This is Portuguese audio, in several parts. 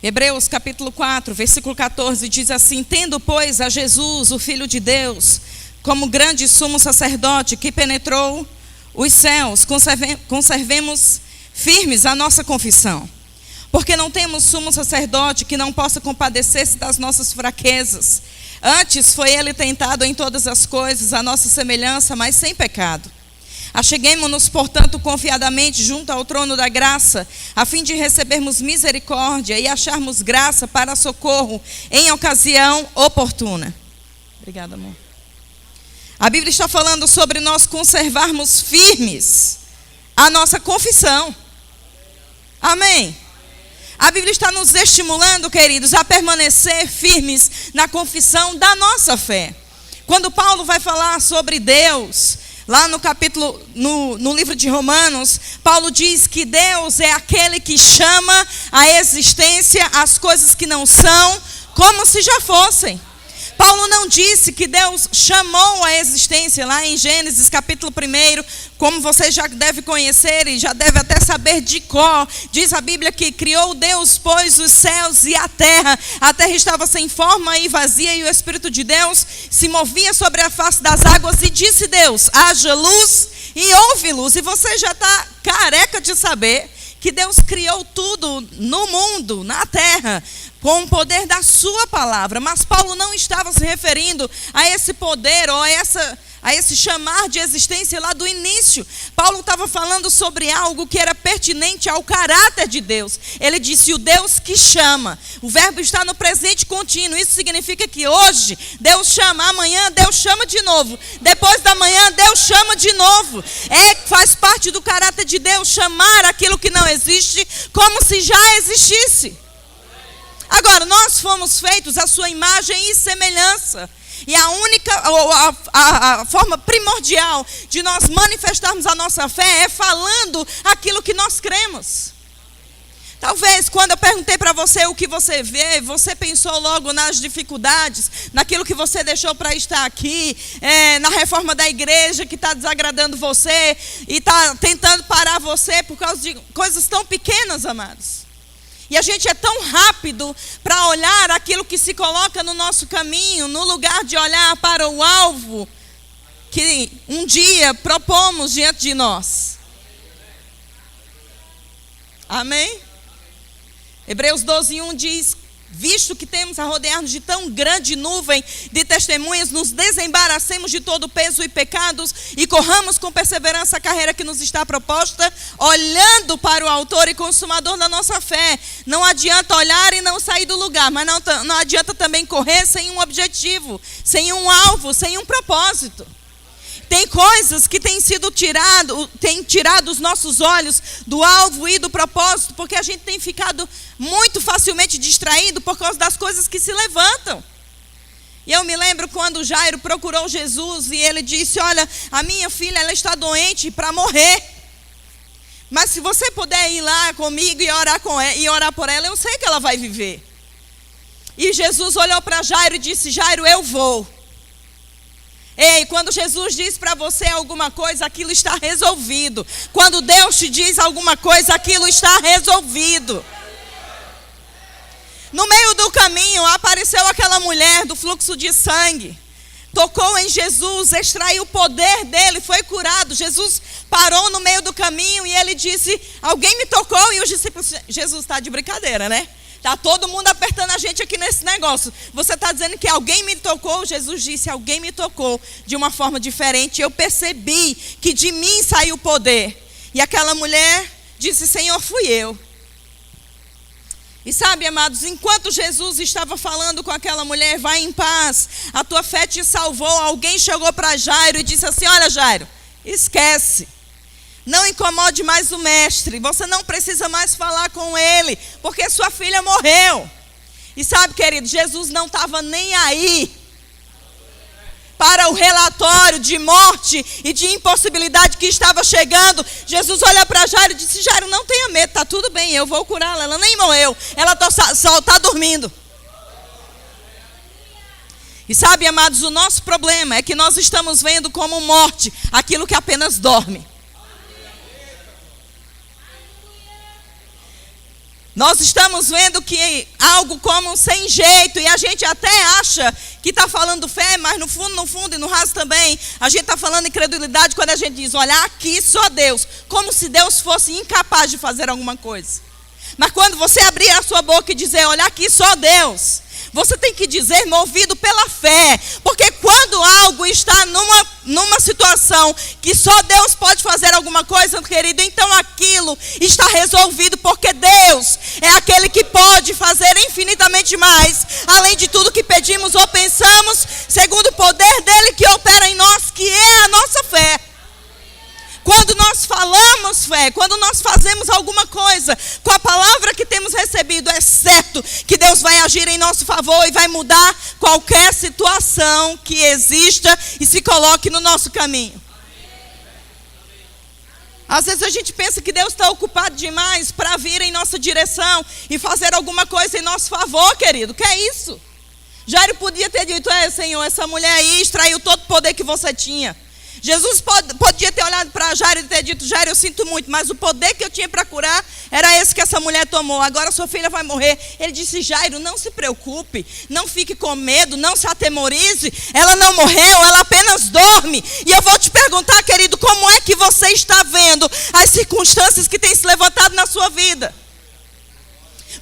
Hebreus capítulo 4, versículo 14, diz assim: tendo, pois, a Jesus, o Filho de Deus, como grande sumo sacerdote que penetrou os céus, conservemos firmes a nossa confissão. Porque não temos sumo sacerdote que não possa compadecer-se das nossas fraquezas. Antes foi ele tentado em todas as coisas, a nossa semelhança, mas sem pecado. Acheguemo-nos, portanto, confiadamente junto ao trono da graça, a fim de recebermos misericórdia e acharmos graça para socorro em ocasião oportuna. Obrigada, amor. A Bíblia está falando sobre nós conservarmos firmes a nossa confissão. Amém? A Bíblia está nos estimulando, queridos, a permanecer firmes na confissão da nossa fé. Quando Paulo vai falar sobre Deus, lá no livro de Romanos, Paulo diz que Deus é aquele que chama à existência as coisas que não são, como se já fossem. Paulo não disse que Deus chamou à existência, lá em Gênesis capítulo 1, como você já deve conhecer e já deve até saber de cor. Diz a Bíblia que criou Deus, pois, os céus e a terra estava sem forma e vazia, e o Espírito de Deus se movia sobre a face das águas, e disse Deus: haja luz, e houve luz. E você já está careca de saber que Deus criou tudo no mundo, na terra, com o poder da sua palavra. Mas Paulo não estava se referindo a esse poder ou a esse chamar de existência lá do início. Paulo estava falando sobre algo que era pertinente ao caráter de Deus. Ele disse: o Deus que chama. O verbo está no presente contínuo. Isso significa que hoje Deus chama, amanhã Deus chama de novo, depois da manhã Deus chama de novo. Faz parte do caráter de Deus chamar aquilo que não existe como se já existisse. Agora, nós fomos feitos à sua imagem e semelhança. E a forma primordial de nós manifestarmos a nossa fé é falando aquilo que nós cremos. Talvez quando eu perguntei para você o que você vê, você pensou logo nas dificuldades, naquilo que você deixou para estar aqui, na reforma da igreja que está desagradando você e está tentando parar você por causa de coisas tão pequenas, amados. E a gente é tão rápido para olhar aquilo que se coloca no nosso caminho, no lugar de olhar para o alvo que um dia propomos diante de nós. Amém? Hebreus 12:1 diz: visto que temos a rodear-nos de tão grande nuvem de testemunhas, nos desembaraçemos de todo o peso e pecados e corramos com perseverança a carreira que nos está proposta, olhando para o autor e consumador da nossa fé. Não adianta olhar e não sair do lugar, mas não adianta também correr sem um objetivo, sem um alvo, sem um propósito. Tem coisas que têm tirado os nossos olhos do alvo e do propósito, porque a gente tem ficado muito facilmente distraído por causa das coisas que se levantam. E eu me lembro quando Jairo procurou Jesus e ele disse: olha, a minha filha ela está doente para morrer. Mas se você puder ir lá comigo e orar por ela, eu sei que ela vai viver. E Jesus olhou para Jairo e disse: Jairo, eu vou. Ei, quando Jesus diz para você alguma coisa, aquilo está resolvido. Quando Deus te diz alguma coisa, aquilo está resolvido. No meio do caminho, apareceu aquela mulher do fluxo de sangue. Tocou em Jesus, extraiu o poder dele, foi curado. Jesus parou no meio do caminho e ele disse: alguém me tocou? E os discípulos: Jesus, está de brincadeira, né? Está todo mundo apertando a gente aqui nesse negócio. Você está dizendo que alguém me tocou? Jesus disse: alguém me tocou de uma forma diferente. Eu percebi que de mim saiu o poder. E aquela mulher disse: Senhor, fui eu. E sabe, amados, enquanto Jesus estava falando com aquela mulher: vai em paz, a tua fé te salvou, alguém chegou para Jairo e disse assim: olha, Jairo, esquece. Não incomode mais o mestre. Você não precisa mais falar com ele, porque sua filha morreu. E sabe, querido, Jesus não estava nem aí para o relatório de morte e de impossibilidade que estava chegando. Jesus olha para Jairo e disse: Jairo, não tenha medo, está tudo bem, eu vou curá-la. Ela nem morreu, ela só está dormindo. E sabe, amados, o nosso problema é que nós estamos vendo como morte aquilo que apenas dorme. Nós estamos vendo que algo como sem jeito, e a gente até acha que está falando fé, mas no fundo e no raso também, a gente está falando incredulidade quando a gente diz, olha, aqui só Deus, como se Deus fosse incapaz de fazer alguma coisa. Mas quando você abrir a sua boca e dizer, olha, aqui só Deus, você tem que dizer movido pela fé, porque quando algo está numa situação que só Deus pode fazer alguma coisa, querido, então aquilo está resolvido, porque Deus é aquele que pode fazer infinitamente mais, além de tudo que pedimos ou pensamos, segundo o poder dele que opera em nós, que é a nossa fé. Quando nós falamos fé, quando nós fazemos alguma coisa com a palavra que temos recebido, é certo que Deus vai agir em nosso favor e vai mudar qualquer situação que exista e se coloque no nosso caminho. Às vezes a gente pensa que Deus está ocupado demais para vir em nossa direção e fazer alguma coisa em nosso favor, querido. Que é isso? Jairo podia ter dito, Senhor, essa mulher aí extraiu todo o poder que você tinha. Jesus podia ter olhado para Jairo e ter dito, Jairo, eu sinto muito, mas o poder que eu tinha para curar era esse que essa mulher tomou. Agora sua filha vai morrer. Ele disse, Jairo, não se preocupe, não fique com medo, não se atemorize. Ela não morreu, ela apenas dorme. E eu vou te perguntar, querido, como é que você está vendo as circunstâncias que têm se levantado na sua vida?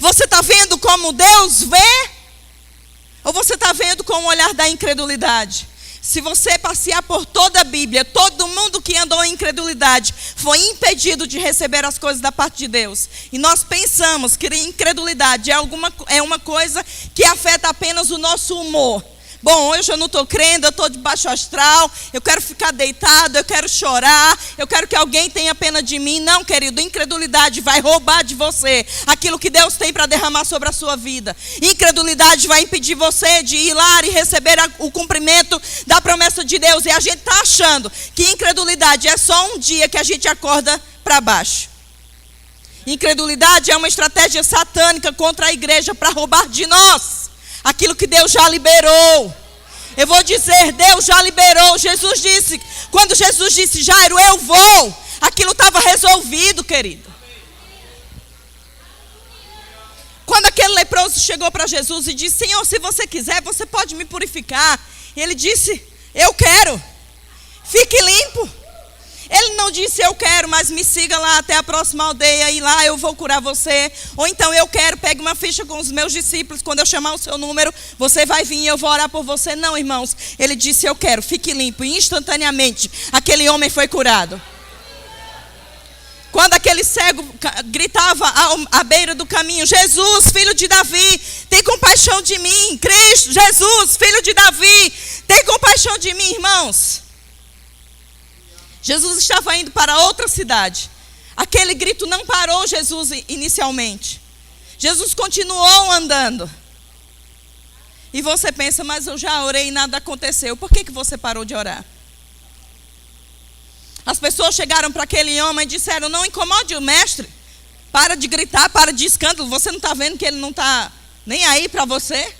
Você está vendo como Deus vê? Ou você está vendo com o olhar da incredulidade? Se você passear por toda a Bíblia, todo mundo que andou em incredulidade foi impedido de receber as coisas da parte de Deus. E nós pensamos que incredulidade é uma coisa que afeta apenas o nosso humor. Bom, hoje eu não estou crendo, eu estou de baixo astral, eu quero ficar deitado, eu quero chorar, eu quero que alguém tenha pena de mim. Não, querido, incredulidade vai roubar de você aquilo que Deus tem para derramar sobre a sua vida. Incredulidade vai impedir você de ir lá e receber o cumprimento da promessa de Deus. E a gente está achando que incredulidade é só um dia que a gente acorda para baixo. Incredulidade é uma estratégia satânica contra a igreja para roubar de nós aquilo que Deus já liberou. Eu vou dizer, Deus já liberou. Jesus disse, quando Jesus disse, Jairo, eu vou, aquilo estava resolvido, querido. Quando aquele leproso chegou para Jesus e disse, Senhor, se você quiser, você pode me purificar. E ele disse, eu quero, fique limpo. Ele não disse, eu quero, mas me siga lá até a próxima aldeia e lá eu vou curar você. Ou então, eu quero, pegue uma ficha com os meus discípulos, quando eu chamar o seu número, você vai vir e eu vou orar por você. Não, irmãos, ele disse, eu quero, fique limpo. E instantaneamente, aquele homem foi curado. Quando aquele cego gritava à beira do caminho, Jesus, filho de Davi, tem compaixão de mim. Cristo, Jesus, filho de Davi, tem compaixão de mim, irmãos. Jesus estava indo para outra cidade. Aquele grito não parou Jesus inicialmente. Jesus continuou andando. E você pensa, mas eu já orei e nada aconteceu. Por que você parou de orar? As pessoas chegaram para aquele homem e disseram, não incomode o mestre. Para de gritar, para de escândalo. Você não está vendo que ele não está nem aí para você?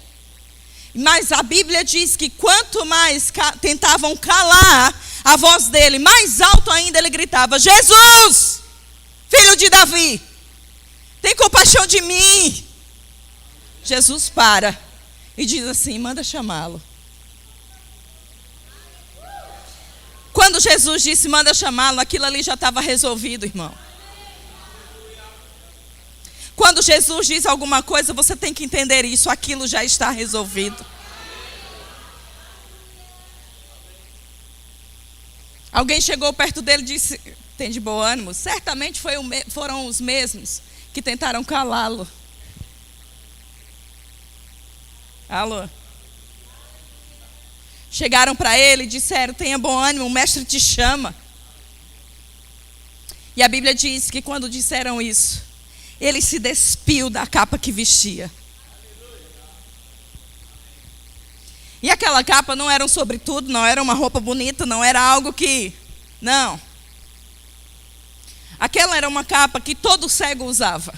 Mas a Bíblia diz que quanto mais tentavam calar a voz dele, mais alto ainda ele gritava, Jesus, filho de Davi, tem compaixão de mim. Jesus para e diz assim, manda chamá-lo. Quando Jesus disse, manda chamá-lo, aquilo ali já estava resolvido, irmão. Quando Jesus diz alguma coisa, você tem que entender isso, aquilo já está resolvido. Alguém chegou perto dele e disse, tem de bom ânimo? Certamente foram os mesmos que tentaram calá-lo. Alô? Chegaram para ele e disseram, tenha bom ânimo, o mestre te chama. E a Bíblia diz que quando disseram isso, ele se despiu da capa que vestia. E aquela capa não era um sobretudo, não era uma roupa bonita, não era algo que... Não. Aquela era uma capa que todo cego usava.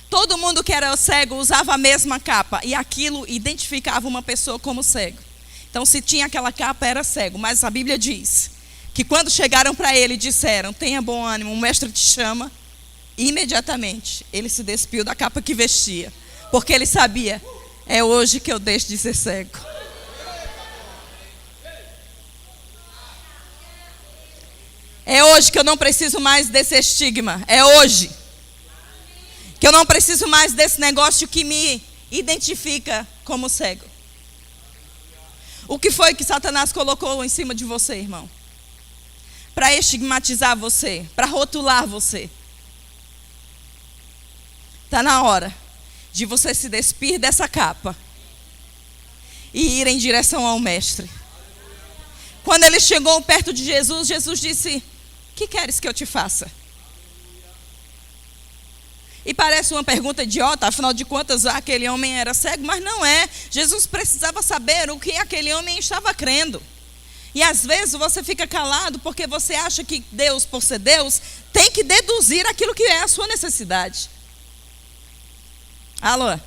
Todo mundo que era cego usava a mesma capa. E aquilo identificava uma pessoa como cego. Então, se tinha aquela capa, era cego. Mas a Bíblia diz que quando chegaram para ele e disseram, tenha bom ânimo, o mestre te chama. Imediatamente, ele se despiu da capa que vestia, porque ele sabia, é hoje que eu deixo de ser cego. É hoje que eu não preciso mais desse estigma. É hoje que eu não preciso mais desse negócio que me identifica como cego. O que foi que Satanás colocou em cima de você, irmão? Para estigmatizar você, para rotular você. Está na hora de você se despir dessa capa e ir em direção ao Mestre. Quando ele chegou perto de Jesus, Jesus disse: que queres que eu te faça? E parece uma pergunta idiota, afinal de contas, aquele homem era cego, mas não é. Jesus precisava saber o que aquele homem estava crendo. E às vezes você fica calado porque você acha que Deus, por ser Deus, tem que deduzir aquilo que é a sua necessidade. Alô?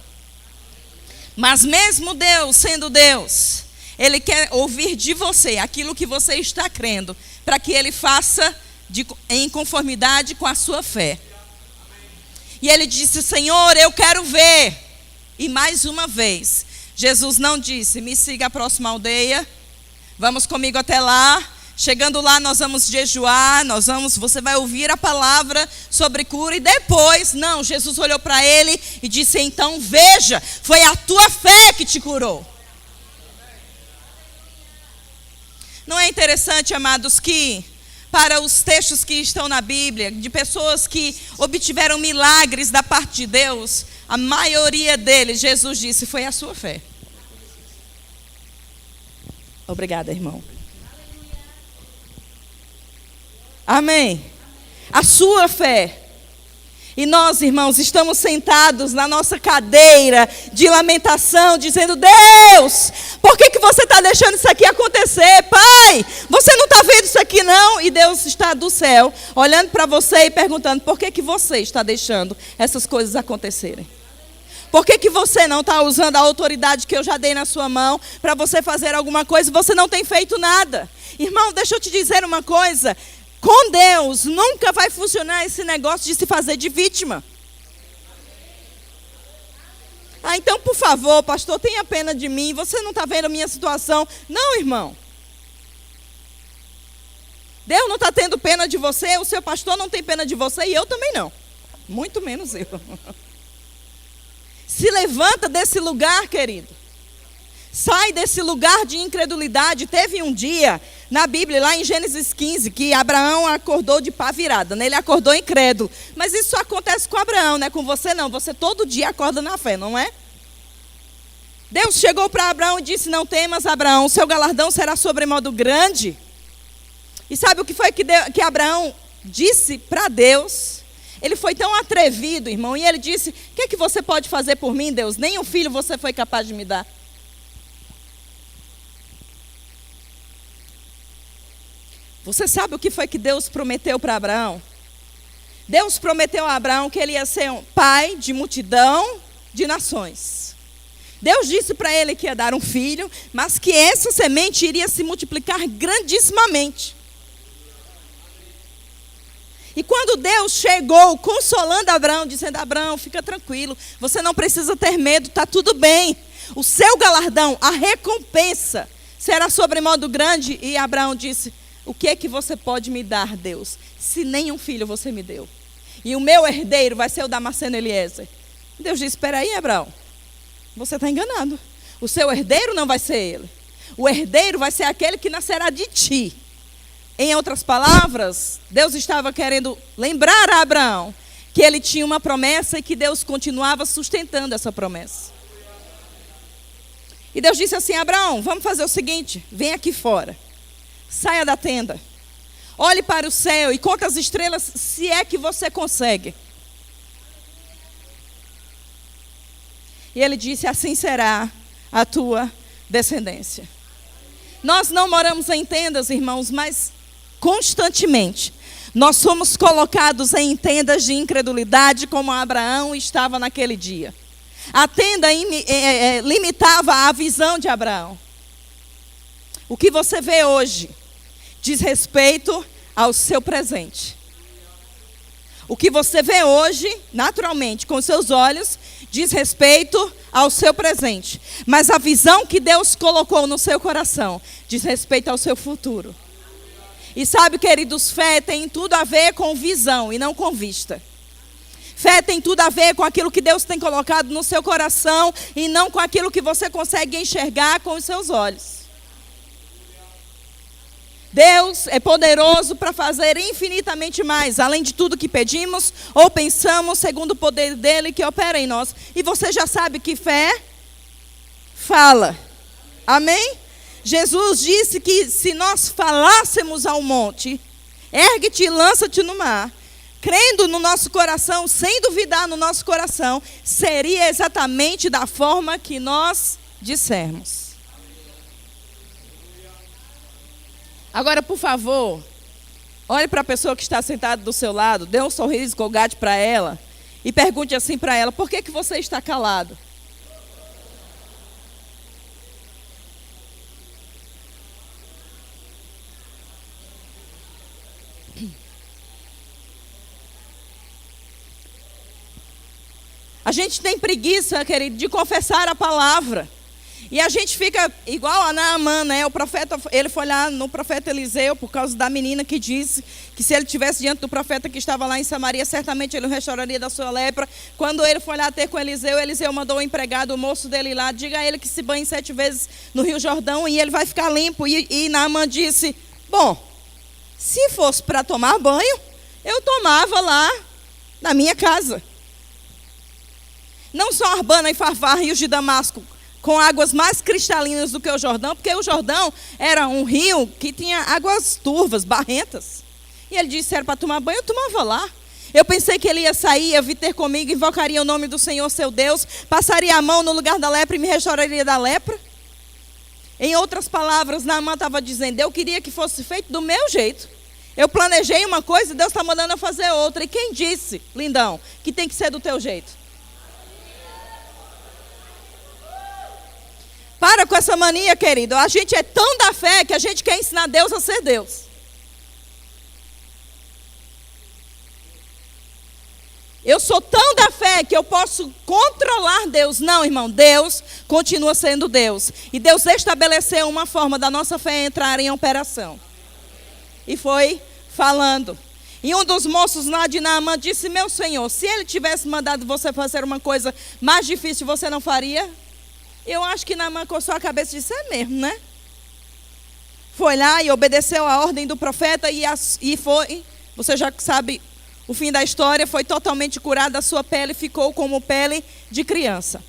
Mas mesmo Deus, sendo Deus, Ele quer ouvir de você aquilo que você está crendo, para que Ele faça em conformidade com a sua fé. E ele disse: Senhor, eu quero ver. E mais uma vez, Jesus não disse: me siga à próxima aldeia, vamos comigo até lá. Chegando lá, nós vamos jejuar, você vai ouvir a palavra sobre cura. E depois, não, Jesus olhou para ele e disse: então veja, foi a tua fé que te curou. Não é interessante, amados, que para os textos que estão na Bíblia, de pessoas que obtiveram milagres da parte de Deus, a maioria deles, Jesus disse, foi a sua fé. Obrigada, irmão. Amém. A sua fé. E nós, irmãos, estamos sentados na nossa cadeira de lamentação, dizendo: Deus, por que você está deixando isso aqui acontecer? Pai, você não está vendo isso aqui não? E Deus está do céu, olhando para você e perguntando: por que você está deixando essas coisas acontecerem? Por que você não está usando a autoridade que eu já dei na sua mão para você fazer alguma coisa e você não tem feito nada? Irmão, deixa eu te dizer uma coisa. Com Deus nunca vai funcionar esse negócio de se fazer de vítima. Então, por favor, pastor, tenha pena de mim. Você não está vendo a minha situação. Não, irmão. Deus não está tendo pena de você. O seu pastor não tem pena de você. E eu também não. Muito menos eu. Se levanta desse lugar, querido. Sai desse lugar de incredulidade. Teve um dia na Bíblia, lá em Gênesis 15, que Abraão acordou de pá virada, né? Ele acordou incrédulo. Mas isso só acontece com Abraão, não é com você não. Você todo dia acorda na fé, não é? Deus chegou para Abraão e disse: não temas, Abraão, o seu galardão será sobremodo grande. E sabe o que foi que Abraão disse para Deus? Ele foi tão atrevido, irmão, e ele disse: o que é que você pode fazer por mim, Deus? Nem um filho você foi capaz de me dar. Você sabe o que foi que Deus prometeu para Abraão? Deus prometeu a Abraão que ele ia ser um pai de multidão de nações. Deus disse para ele que ia dar um filho, mas que essa semente iria se multiplicar grandissimamente. E quando Deus chegou consolando Abraão, dizendo: Abraão, fica tranquilo, você não precisa ter medo, está tudo bem. O seu galardão, a recompensa, será sobremodo grande. E Abraão disse: o que é que você pode me dar, Deus, se nenhum filho você me deu? E o meu herdeiro vai ser o Damasceno Eliezer. Deus disse: espera aí, Abraão, você está enganado. O seu herdeiro não vai ser ele. O herdeiro vai ser aquele que nascerá de ti. Em outras palavras, Deus estava querendo lembrar a Abraão que ele tinha uma promessa e que Deus continuava sustentando essa promessa. E Deus disse assim: Abraão, vamos fazer o seguinte, vem aqui fora. Saia da tenda, olhe para o céu e conta as estrelas, se é que você consegue. E ele disse: assim será a tua descendência. Nós não moramos em tendas, irmãos, mas constantemente nós somos colocados em tendas de incredulidade, como Abraão estava naquele dia. A tenda limitava a visão de Abraão. O que você vê hoje diz respeito ao seu presente. O que você vê hoje, naturalmente, com os seus olhos, diz respeito ao seu presente. Mas a visão que Deus colocou no seu coração diz respeito ao seu futuro. E sabe, queridos, fé tem tudo a ver com visão e não com vista. Fé tem tudo a ver com aquilo que Deus tem colocado no seu coração e não com aquilo que você consegue enxergar com os seus olhos. Deus é poderoso para fazer infinitamente mais, além de tudo que pedimos ou pensamos, segundo o poder dele que opera em nós. E você já sabe que fé fala. Amém? Jesus disse que se nós falássemos ao monte, ergue-te e lança-te no mar, crendo no nosso coração, sem duvidar no nosso coração, seria exatamente da forma que nós dissermos. Agora, por favor, olhe para a pessoa que está sentada do seu lado, dê um sorriso colgate para ela e pergunte assim para ela: por que você está calado? A gente tem preguiça, querido, de confessar a palavra. E a gente fica igual a Naamã, né? O profeta, ele foi lá no profeta Eliseu por causa da menina que disse que se ele estivesse diante do profeta que estava lá em Samaria, certamente ele o restauraria da sua lepra. Quando ele foi lá ter com Eliseu, Eliseu mandou o empregado, o moço dele lá, diga a ele que se banhe 7 vezes no Rio Jordão e ele vai ficar limpo. E Naamã disse: bom, se fosse para tomar banho, eu tomava lá na minha casa. Não só Arbana e Farfar, rios de Damasco, com águas mais cristalinas do que o Jordão, porque o Jordão era um rio que tinha águas turvas, barrentas. E ele disse: era para tomar banho, eu tomava lá. Eu pensei que ele ia sair, ia vir ter comigo, invocaria o nome do Senhor, seu Deus, passaria a mão no lugar da lepra e me restauraria da lepra. Em outras palavras, Naamã estava dizendo: eu queria que fosse feito do meu jeito. Eu planejei uma coisa e Deus está mandando eu fazer outra. E quem disse, lindão, que tem que ser do teu jeito? Para com essa mania, querido. A gente é tão da fé que a gente quer ensinar Deus a ser Deus. Eu sou tão da fé que eu posso controlar Deus. Não, irmão, Deus continua sendo Deus. E Deus estabeleceu uma forma da nossa fé entrar em operação. E foi falando. E um dos moços lá de Naamã disse: meu senhor, se ele tivesse mandado você fazer uma coisa mais difícil, você não faria? Eu acho que Naamã coçou a cabeça e disse: é mesmo, né? Foi lá e obedeceu a ordem do profeta e foi, você já sabe o fim da história, foi totalmente curada a sua pele, ficou como pele de criança.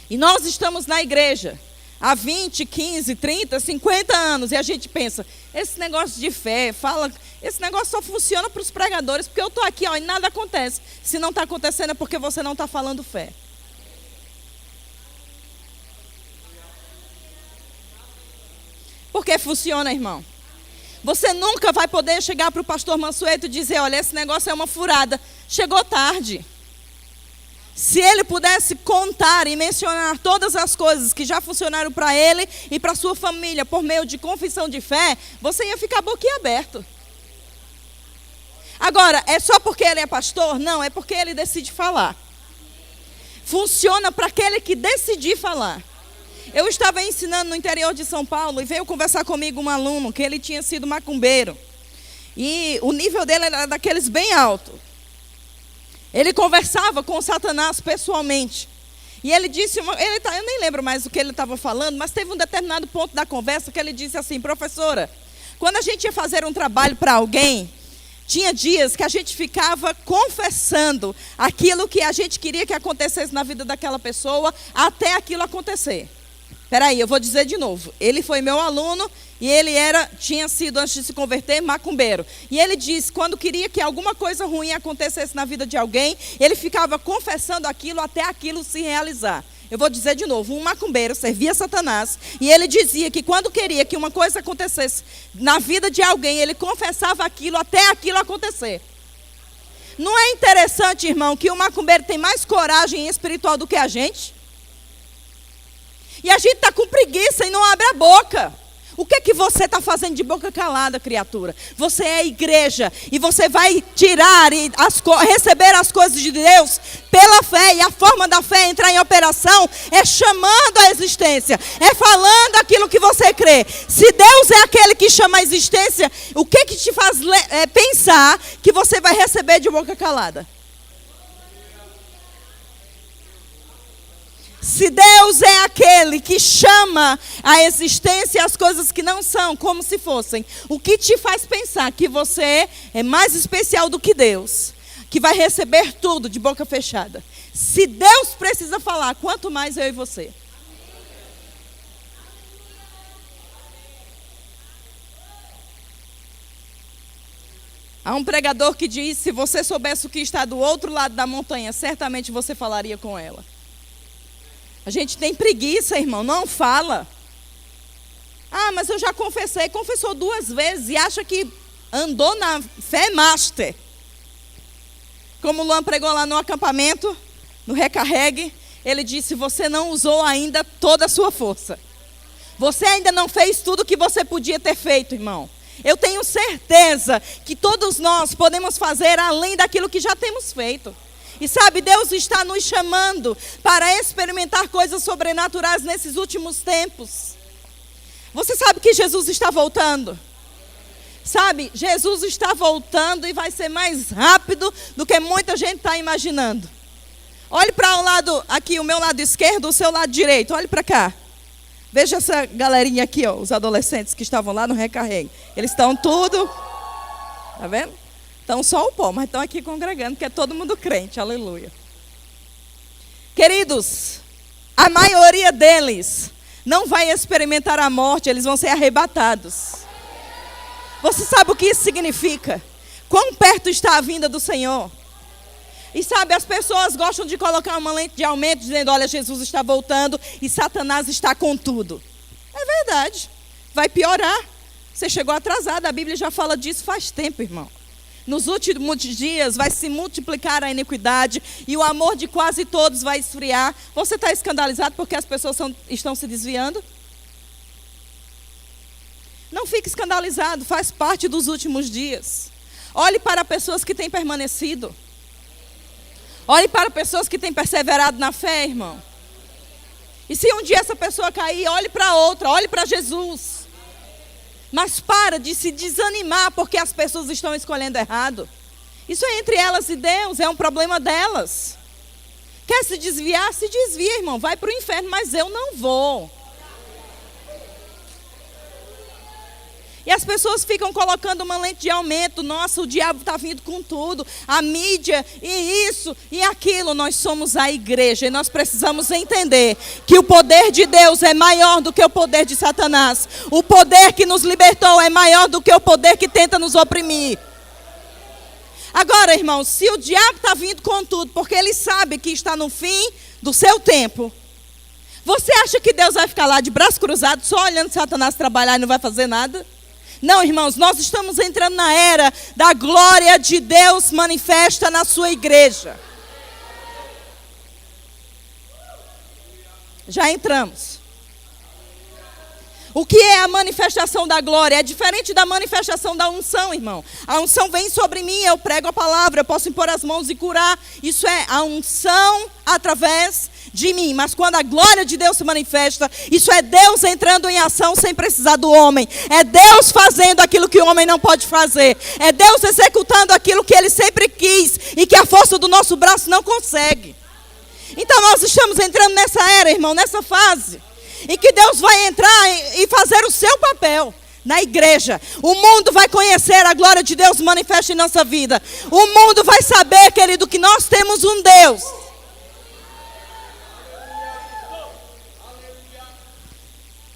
E nós estamos na igreja há 20, 15, 30, 50 anos e a gente pensa: esse negócio de fé, esse negócio só funciona para os pregadores, porque eu estou aqui ó, e nada acontece. Se não está acontecendo é porque você não está falando fé. Porque funciona, irmão. Você nunca vai poder chegar para o pastor Mansueto e dizer: olha, esse negócio é uma furada. Chegou tarde. Se ele pudesse contar e mencionar todas as coisas que já funcionaram para ele e para sua família por meio de confissão de fé, você ia ficar boquiaberto. Agora, é só porque ele é pastor? Não, é porque ele decide falar. Funciona para aquele que decidir falar. Eu estava ensinando no interior de São Paulo e veio conversar comigo um aluno que ele tinha sido macumbeiro. E o nível dele era daqueles bem alto. Ele conversava com Satanás pessoalmente. E ele disse, eu nem lembro mais o que ele estava falando, mas teve um determinado ponto da conversa que ele disse assim: professora, quando a gente ia fazer um trabalho para alguém, tinha dias que a gente ficava confessando aquilo que a gente queria que acontecesse na vida daquela pessoa até aquilo acontecer. Peraí, eu vou dizer de novo. Ele foi meu aluno e ele tinha sido, antes de se converter, macumbeiro. E ele disse, quando queria que alguma coisa ruim acontecesse na vida de alguém, ele ficava confessando aquilo até aquilo se realizar. Eu vou dizer de novo, um macumbeiro servia Satanás e ele dizia que quando queria que uma coisa acontecesse na vida de alguém, ele confessava aquilo até aquilo acontecer. Não é interessante, irmão, que o macumbeiro tem mais coragem espiritual do que a gente? E a gente está com preguiça e não abre a boca. O que é que você está fazendo de boca calada, criatura? Você é a igreja e você vai tirar e receber as coisas de Deus pela fé. E a forma da fé entrar em operação é chamando a existência, é falando aquilo que você crê. Se Deus é aquele que chama a existência, o que que te faz pensar que você vai receber de boca calada? Se Deus é aquele que chama a existência as coisas que não são como se fossem, o que te faz pensar que você é mais especial do que Deus, que vai receber tudo de boca fechada? Se Deus precisa falar, quanto mais eu e você. Há um pregador que diz: se você soubesse o que está do outro lado da montanha, certamente você falaria com ela. A gente tem preguiça, irmão, não fala. Ah, mas eu já confessei. Confessou 2 vezes e acha que andou na fé master. Como o Luan pregou lá no acampamento, no Recarregue, ele disse: você não usou ainda toda a sua força. Você ainda não fez tudo o que você podia ter feito, irmão. Eu tenho certeza que todos nós podemos fazer além daquilo que já temos feito. E sabe, Deus está nos chamando para experimentar coisas sobrenaturais nesses últimos tempos. Você sabe que Jesus está voltando? Sabe, Jesus está voltando e vai ser mais rápido do que muita gente está imaginando. Olhe para o lado, aqui, o meu lado esquerdo, o seu lado direito. Olhe para cá. Veja essa galerinha aqui, ó, os adolescentes que estavam lá no Recarregue. Eles estão tudo, tá vendo? Estão só o pó, mas estão aqui congregando, porque é todo mundo crente, aleluia. Queridos, a maioria deles não vai experimentar a morte, eles vão ser arrebatados. Você sabe o que isso significa? Quão perto está a vinda do Senhor? E sabe, as pessoas gostam de colocar uma lente de aumento, dizendo: olha, Jesus está voltando e Satanás está com tudo. É verdade, vai piorar. Você chegou atrasado, a Bíblia já fala disso faz tempo, irmão. Nos últimos dias vai se multiplicar a iniquidade e o amor de quase todos vai esfriar. Você está escandalizado porque as pessoas estão se desviando? Não fique escandalizado, faz parte dos últimos dias. Olhe para pessoas que têm permanecido. Olhe para pessoas que têm perseverado na fé, irmão. E se um dia essa pessoa cair, olhe para outra, olhe para Jesus. Mas para de se desanimar porque as pessoas estão escolhendo errado. Isso é entre elas e Deus, é um problema delas. Quer se desviar? Se desvia, irmão. Vai para o inferno, mas eu não vou. E as pessoas ficam colocando uma lente de aumento. Nossa, o diabo está vindo com tudo. A mídia, e isso, e aquilo. Nós somos a igreja e nós precisamos entender que o poder de Deus é maior do que o poder de Satanás. O poder que nos libertou é maior do que o poder que tenta nos oprimir. Agora, irmãos, se o diabo está vindo com tudo, porque ele sabe que está no fim do seu tempo, você acha que Deus vai ficar lá de braço cruzado, só olhando Satanás trabalhar e não vai fazer nada? Não, irmãos, nós estamos entrando na era da glória de Deus manifesta na sua igreja. Já entramos. O que é a manifestação da glória? É diferente da manifestação da unção, irmão. A unção vem sobre mim, eu prego a palavra, eu posso impor as mãos e curar. Isso é a unção através de mim. Mas quando a glória de Deus se manifesta, isso é Deus entrando em ação sem precisar do homem. É Deus fazendo aquilo que o homem não pode fazer. É Deus executando aquilo que Ele sempre quis e que a força do nosso braço não consegue. Então nós estamos entrando nessa era, irmão, nessa fase em que Deus vai entrar e fazer o seu papel na igreja. O mundo vai conhecer a glória de Deus manifesta em nossa vida. O mundo vai saber, querido, que nós temos um Deus.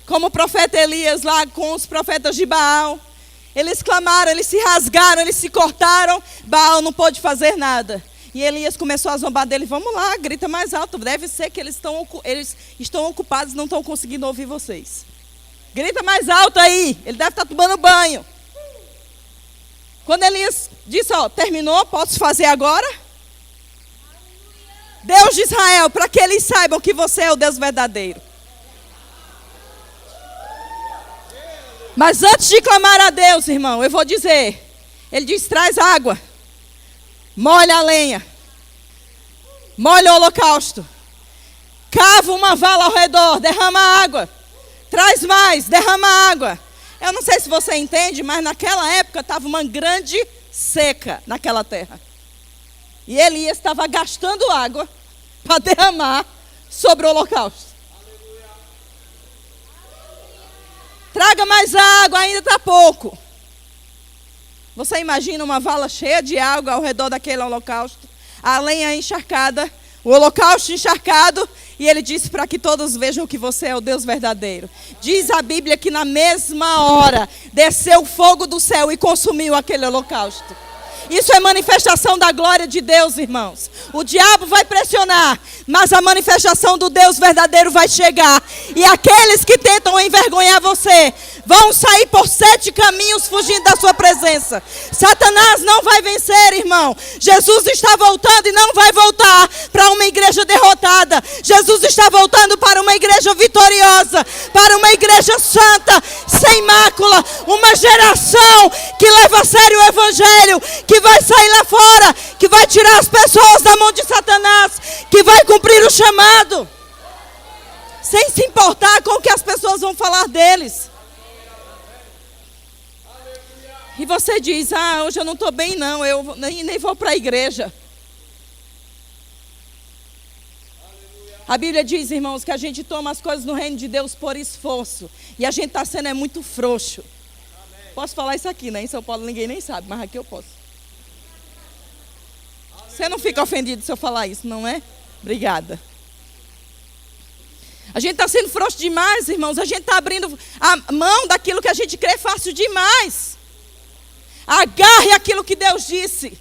Como o profeta Elias lá com os profetas de Baal. Eles clamaram, eles se rasgaram, eles se cortaram. Baal não pôde fazer nada. E Elias começou a zombar dele. Vamos lá, grita mais alto. Deve ser que eles estão ocupados e não estão conseguindo ouvir vocês. Grita mais alto aí. Ele deve estar tomando banho. Quando Elias disse, ó, terminou, posso fazer agora? Deus de Israel, para que eles saibam que você é o Deus verdadeiro. Mas antes de clamar a Deus, irmão, eu vou dizer. Ele diz, traz água. Molha a lenha. Molha o holocausto. Cava uma vala ao redor, derrama água. Traz mais, derrama água. Eu não sei se você entende, mas naquela época estava uma grande seca naquela terra. E Elias estava gastando água para derramar sobre o holocausto. Traga mais água, ainda está pouco. Você imagina uma vala cheia de água ao redor daquele holocausto, a lenha encharcada, o holocausto encharcado, e ele disse para que todos vejam que você é o Deus verdadeiro. Diz a Bíblia que na mesma hora desceu fogo do céu e consumiu aquele holocausto. Isso é manifestação da glória de Deus, irmãos. O diabo vai pressionar, mas a manifestação do Deus verdadeiro vai chegar. E aqueles que tentam envergonhar você vão sair por 7 caminhos fugindo da sua presença. Satanás não vai vencer, irmão. Jesus está voltando e não vai voltar para uma igreja derrotada. Jesus está voltando para uma igreja vitoriosa, para uma igreja santa, sem mácula, uma geração que leva a sério o evangelho, que vai sair lá fora, que vai tirar as pessoas da mão de Satanás, que vai cumprir o chamado, sem se importar com o que as pessoas vão falar deles. E você diz, hoje eu não estou bem não, eu nem vou para a igreja. A Bíblia diz, irmãos, que a gente toma as coisas no reino de Deus por esforço. E a gente está sendo muito frouxo. Posso falar isso aqui, né? Em São Paulo ninguém nem sabe, mas aqui eu posso. Você não fica ofendido se eu falar isso, não é? Obrigada. A gente está sendo frouxo demais, irmãos. A gente está abrindo a mão daquilo que a gente crê fácil demais. Agarre aquilo que Deus disse.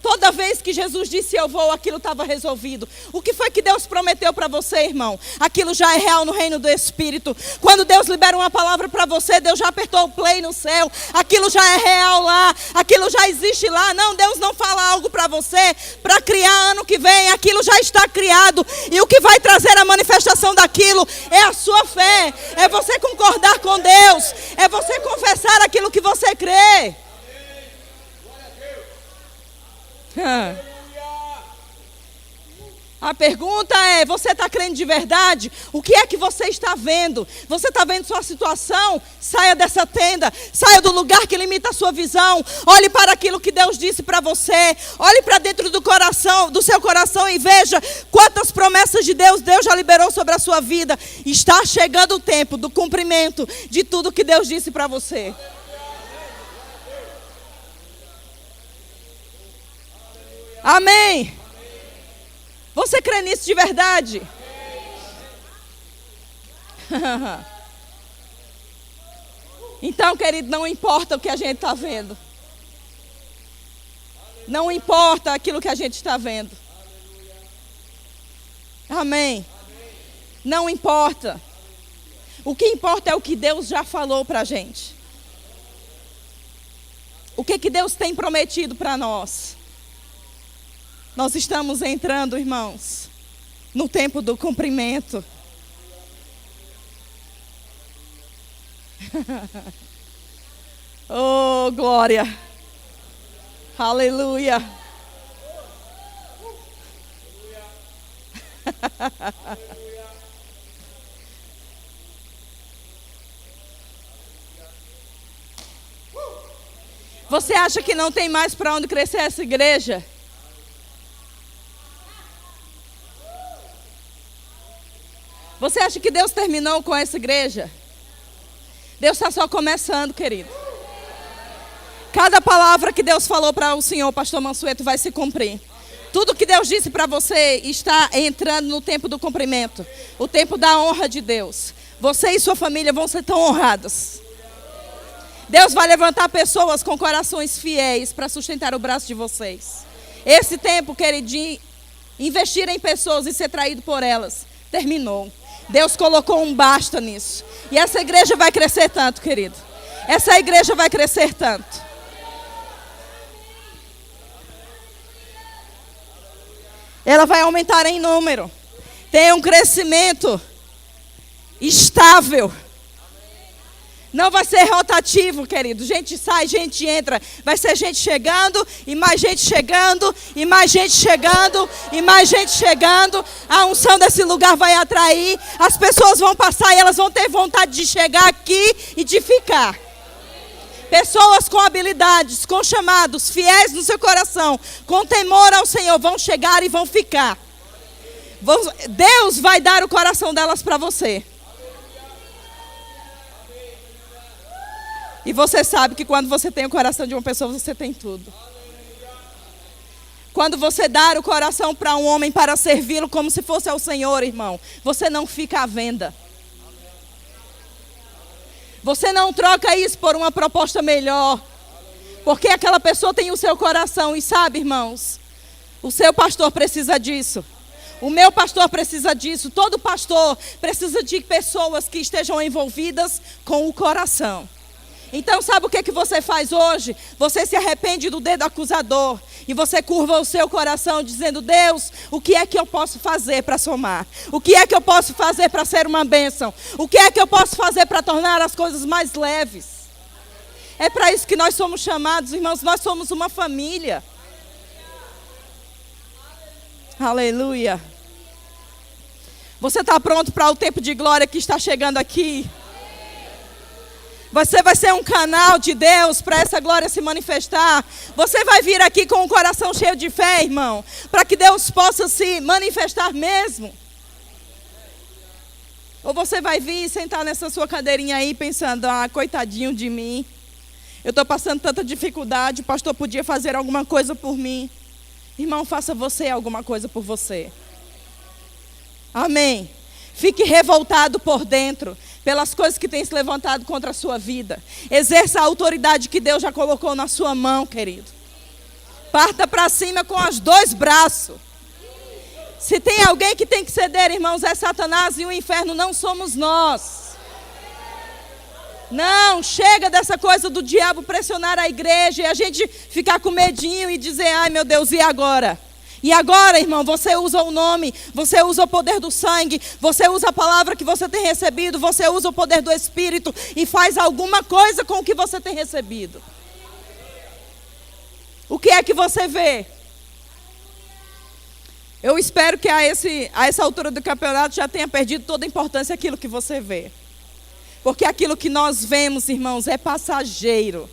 Toda vez que Jesus disse eu vou, aquilo estava resolvido. O que foi que Deus prometeu para você, irmão? Aquilo já é real no reino do Espírito. Quando Deus libera uma palavra para você, Deus já apertou o play no céu. Aquilo já é real lá. Aquilo já existe lá. Não, Deus não fala algo para você para criar ano que vem. Aquilo já está criado. E o que vai trazer a manifestação daquilo é a sua fé. É você concordar com Deus. É você confessar aquilo que você crê. A pergunta é, você está crendo de verdade? O que é que você está vendo? Você está vendo sua situação? Saia dessa tenda, saia do lugar que limita a sua visão. Olhe para aquilo que Deus disse para você. Olhe para dentro do coração, do seu coração e veja quantas promessas de Deus já liberou sobre a sua vida. Está chegando o tempo do cumprimento de tudo que Deus disse para você. Amém. Você crê nisso de verdade? Então, querido, não importa o que a gente está vendo. Não importa aquilo que a gente está vendo. Amém. Não importa. O que importa é o que Deus já falou para a gente. O que Deus tem prometido para nós. Nós estamos entrando, irmãos, no tempo do cumprimento. Oh, glória. Aleluia. Você acha que não tem mais para onde crescer essa igreja? Você acha que Deus terminou com essa igreja? Deus está só começando, querido. Cada palavra que Deus falou para o senhor, pastor Mansueto, vai se cumprir. Tudo que Deus disse para você está entrando no tempo do cumprimento. O tempo da honra de Deus. Você e sua família vão ser tão honrados. Deus vai levantar pessoas com corações fiéis para sustentar o braço de vocês. Esse tempo, querido, de investir em pessoas e ser traído por elas, terminou. Deus colocou um basta nisso. E essa igreja vai crescer tanto, querido. Essa igreja vai crescer tanto. Ela vai aumentar em número. Tem um crescimento estável. Não vai ser rotativo, querido. Gente sai, gente entra. Vai ser gente chegando, e mais gente chegando, e mais gente chegando, e mais gente chegando. A unção desse lugar vai atrair. As pessoas vão passar e elas vão ter vontade de chegar aqui e de ficar. Pessoas com habilidades, com chamados, fiéis no seu coração, com temor ao Senhor, vão chegar e vão ficar. Deus vai dar o coração delas para você. E você sabe que quando você tem o coração de uma pessoa, você tem tudo. Quando você dá o coração para um homem para servi-lo como se fosse ao Senhor, irmão, você não fica à venda. Você não troca isso por uma proposta melhor. Porque aquela pessoa tem o seu coração. E sabe, irmãos, o seu pastor precisa disso. O meu pastor precisa disso. Todo pastor precisa de pessoas que estejam envolvidas com o coração. Então sabe o que você faz hoje? Você se arrepende do dedo acusador. E você curva o seu coração dizendo: Deus, o que é que eu posso fazer para somar? O que é que eu posso fazer para ser uma bênção? O que é que eu posso fazer para tornar as coisas mais leves? É para isso que nós somos chamados, irmãos. Nós somos uma família. Aleluia. Você está pronto para o tempo de glória que está chegando aqui? Você vai ser um canal de Deus para essa glória se manifestar. Você vai vir aqui com o coração cheio de fé, irmão, para que Deus possa se manifestar mesmo. Ou você vai vir e sentar nessa sua cadeirinha aí pensando: ah, coitadinho de mim. Eu estou passando tanta dificuldade, o pastor podia fazer alguma coisa por mim. Irmão, faça você alguma coisa por você. Amém. Fique revoltado por dentro pelas coisas que têm se levantado contra a sua vida. Exerça a autoridade que Deus já colocou na sua mão, querido. Parta para cima com os dois braços. Se tem alguém que tem que ceder, irmãos, é Satanás e o inferno, não somos nós. Não, chega dessa coisa do diabo pressionar a igreja e a gente ficar com medinho e dizer: ai meu Deus, e agora? E agora, irmão, você usa o nome, você usa o poder do sangue, você usa a palavra que você tem recebido, você usa o poder do Espírito e faz alguma coisa com o que você tem recebido. O que é que você vê? Eu espero que a essa altura do campeonato já tenha perdido toda a importância aquilo que você vê. Porque aquilo que nós vemos, irmãos, é passageiro.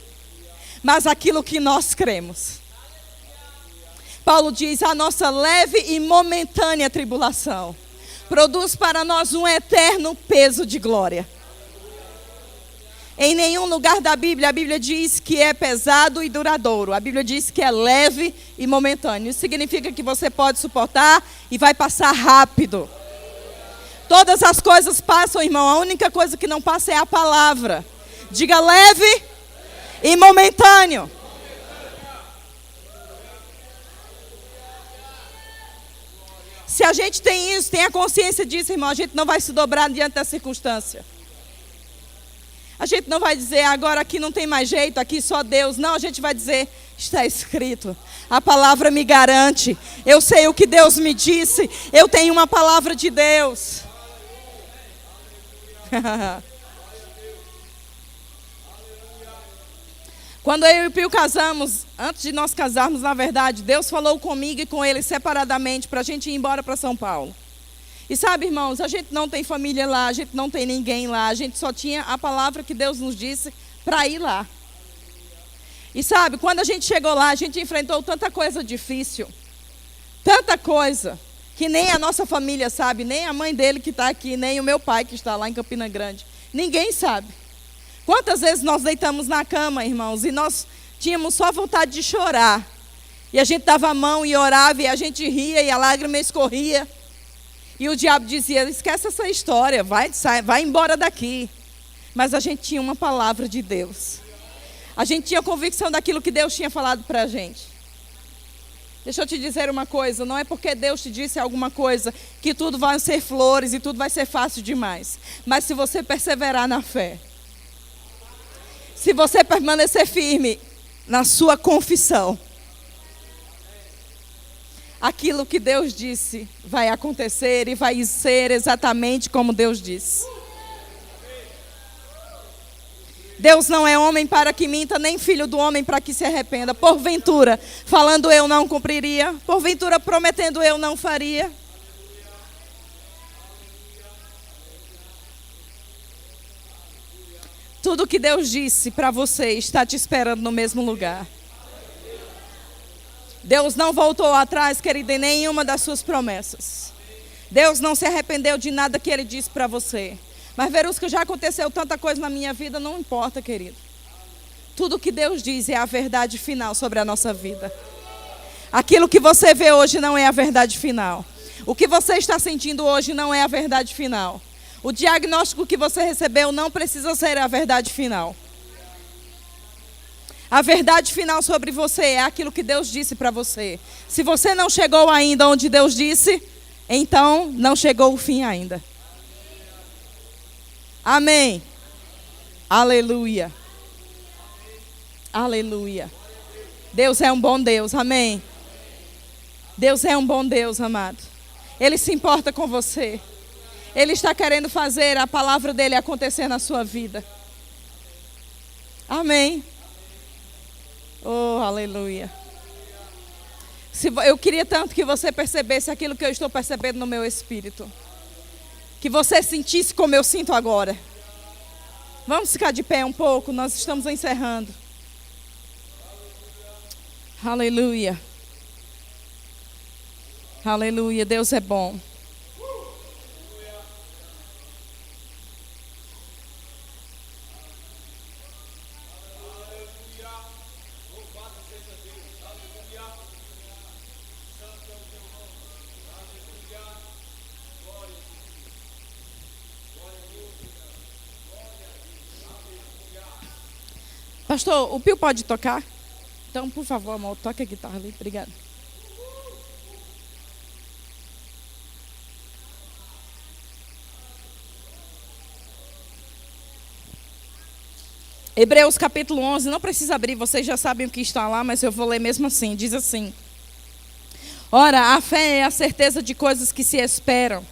Mas aquilo que nós cremos. Paulo diz: a nossa leve e momentânea tribulação produz para nós um eterno peso de glória. Em nenhum lugar da Bíblia, a Bíblia diz que é pesado e duradouro. A Bíblia diz que é leve e momentâneo. Isso significa que você pode suportar e vai passar rápido. Todas as coisas passam, irmão. A única coisa que não passa é a palavra. Diga: leve e momentâneo. Se a gente tem isso, tem a consciência disso, irmão, a gente não vai se dobrar diante da circunstância. A gente não vai dizer: agora aqui não tem mais jeito, aqui só Deus. Não, a gente vai dizer: está escrito. A palavra me garante. Eu sei o que Deus me disse. Eu tenho uma palavra de Deus. Quando eu e o Pio casamos, antes de nós casarmos, na verdade, Deus falou comigo e com ele separadamente para a gente ir embora para São Paulo. E sabe, irmãos, a gente não tem família lá, a gente não tem ninguém lá, a gente só tinha a palavra que Deus nos disse para ir lá. E sabe, quando a gente chegou lá, a gente enfrentou tanta coisa difícil, tanta coisa, que nem a nossa família sabe, nem a mãe dele que está aqui, nem o meu pai que está lá em Campina Grande. Ninguém sabe. Quantas vezes nós deitamos na cama, irmãos, e nós tínhamos só vontade de chorar. E a gente dava a mão e orava, e a gente ria, e a lágrima escorria. E o diabo dizia: esquece essa história, vai embora daqui. Mas a gente tinha uma palavra de Deus. A gente tinha convicção daquilo que Deus tinha falado para a gente. Deixa eu te dizer uma coisa, não é porque Deus te disse alguma coisa que tudo vai ser flores e tudo vai ser fácil demais. Mas se você perseverar na fé, se você permanecer firme na sua confissão, aquilo que Deus disse vai acontecer e vai ser exatamente como Deus disse. Deus não é homem para que minta, nem filho do homem para que se arrependa. Porventura, falando eu não cumpriria? Porventura, prometendo eu não faria? Tudo que Deus disse para você está te esperando no mesmo lugar. Deus não voltou atrás, querida, em nenhuma das suas promessas. Deus não se arrependeu de nada que Ele disse para você. Mas, Verusca, já aconteceu tanta coisa na minha vida, não importa, querido. Tudo que Deus diz é a verdade final sobre a nossa vida. Aquilo que você vê hoje não é a verdade final. O que você está sentindo hoje não é a verdade final. O diagnóstico que você recebeu não precisa ser a verdade final. A verdade final sobre você é aquilo que Deus disse para você. Se você não chegou ainda onde Deus disse, então não chegou o fim ainda. Amém. Aleluia. Aleluia. Deus é um bom Deus, amém. Deus é um bom Deus, amado. Ele se importa com você. Ele está querendo fazer a palavra dele acontecer na sua vida. Amém. Oh, aleluia. Eu queria tanto que você percebesse aquilo que eu estou percebendo no meu espírito. Que você sentisse como eu sinto agora. Vamos ficar de pé um pouco, nós estamos encerrando. Aleluia. Aleluia, Deus é bom. Pastor, o Pio pode tocar? Então, por favor, amor, toque a guitarra ali. Obrigada. Hebreus capítulo 11, não precisa abrir, vocês já sabem o que está lá, mas eu vou ler mesmo assim. Diz assim: ora, a fé é a certeza de coisas que se esperam,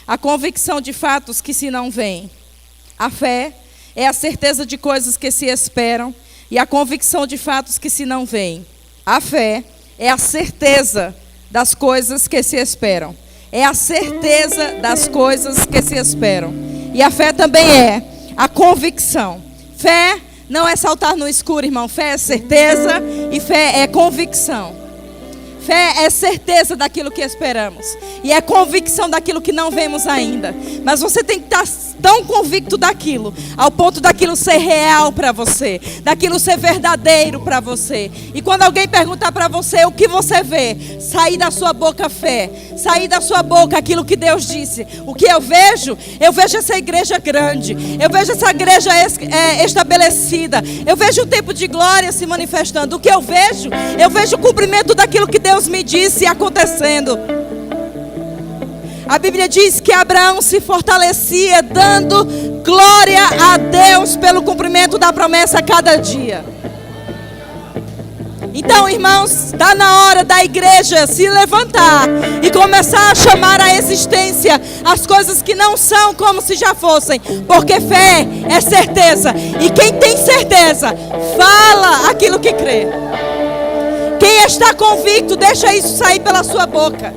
a convicção de fatos que se não veem. A fé é a certeza de coisas que se esperam e a convicção de fatos que se não veem. A fé é a certeza das coisas que se esperam. É a certeza das coisas que se esperam. E a fé também é a convicção. Fé não é saltar no escuro, irmão. Fé é certeza e fé é convicção. Fé é certeza daquilo que esperamos. E é convicção daquilo que não vemos ainda. Mas você tem que estar tão convicto daquilo, ao ponto daquilo ser real para você, daquilo ser verdadeiro para você. E quando alguém perguntar para você o que você vê, sair da sua boca fé, sair da sua boca aquilo que Deus disse. O que eu vejo essa igreja grande, eu vejo essa igreja estabelecida, eu vejo o tempo de glória se manifestando. O que eu vejo o cumprimento daquilo que Deus me disse acontecendo. A Bíblia diz que Abraão se fortalecia dando glória a Deus pelo cumprimento da promessa a cada dia. Então, irmãos, está na hora da igreja se levantar e começar a chamar à existência as coisas que não são como se já fossem, porque fé é certeza, e quem tem certeza fala aquilo que crê. Quem está convicto, deixa isso sair pela sua boca.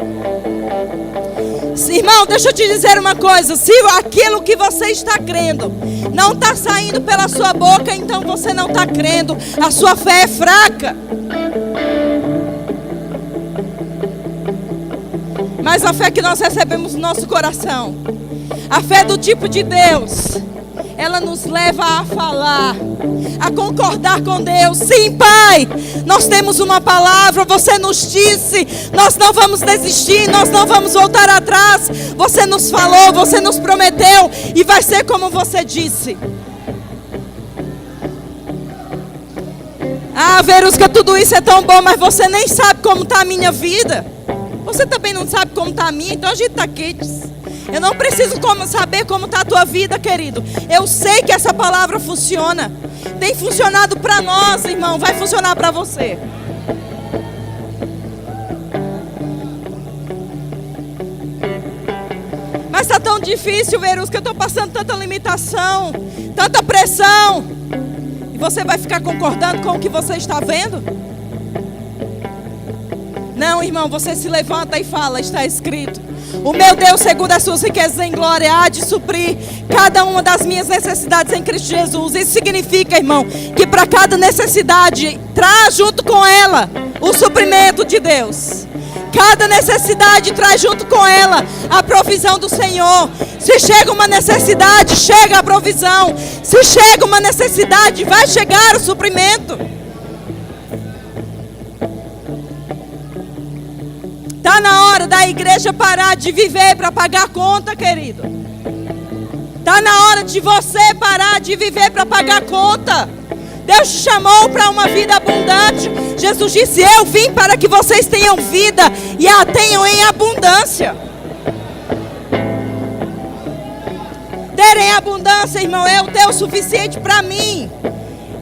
Irmão, deixa eu te dizer uma coisa. Se aquilo que você está crendo não está saindo pela sua boca, então você não está crendo. A sua fé é fraca. Mas a fé que nós recebemos no nosso coração, a fé do tipo de Deus, ela nos leva a falar, a concordar com Deus. Sim, Pai, nós temos uma palavra, você nos disse, nós não vamos desistir, nós não vamos voltar atrás. Você nos falou, você nos prometeu, e vai ser como você disse. Ah, Verusca, tudo isso é tão bom, mas você nem sabe como está a minha vida. Você também não sabe como está a minha, então a gente está aqui. Eu não preciso saber como está a tua vida, querido. Eu sei que essa palavra funciona. Tem funcionado para nós, irmão. Vai funcionar para você. Mas está tão difícil, Verusca. Eu estou passando tanta limitação, tanta pressão. Você vai ficar concordando com o que você está vendo? Não, irmão, você se levanta e fala, está escrito: o meu Deus, segundo as suas riquezas em glória, há de suprir cada uma das minhas necessidades em Cristo Jesus. Isso significa, irmão, que para cada necessidade, traz junto com ela o suprimento de Deus. Cada necessidade traz junto com ela a provisão do Senhor. Se chega uma necessidade, chega a provisão. Se chega uma necessidade, vai chegar o suprimento. Está na hora da igreja parar de viver para pagar conta, querido. Está na hora de você parar de viver para pagar conta. Deus te chamou para uma vida abundante. Jesus disse: eu vim para que vocês tenham vida e a tenham em abundância. Ter em abundância, irmão, é o ter o suficiente para mim,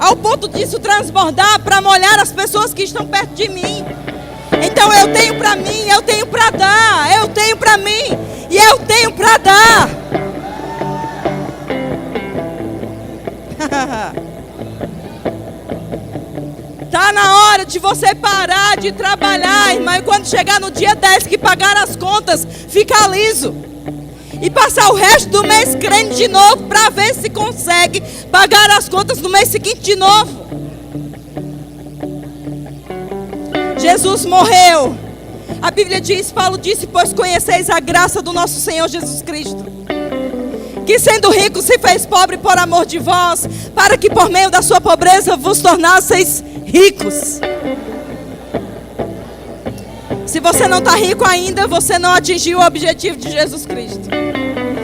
ao ponto disso transbordar para molhar as pessoas que estão perto de mim. Então eu tenho para mim, eu tenho para dar, eu tenho para mim e eu tenho para dar. Está na hora de você parar de trabalhar, irmão, e quando chegar no dia 10 que pagar as contas, ficar liso. E passar o resto do mês crendo de novo para ver se consegue pagar as contas no mês seguinte de novo. Jesus morreu. A Bíblia diz, Paulo disse: pois conheceis a graça do nosso Senhor Jesus Cristo, que sendo rico se fez pobre por amor de vós, para que por meio da sua pobreza vos tornasseis ricos. Se você não está rico ainda, você não atingiu o objetivo de Jesus Cristo.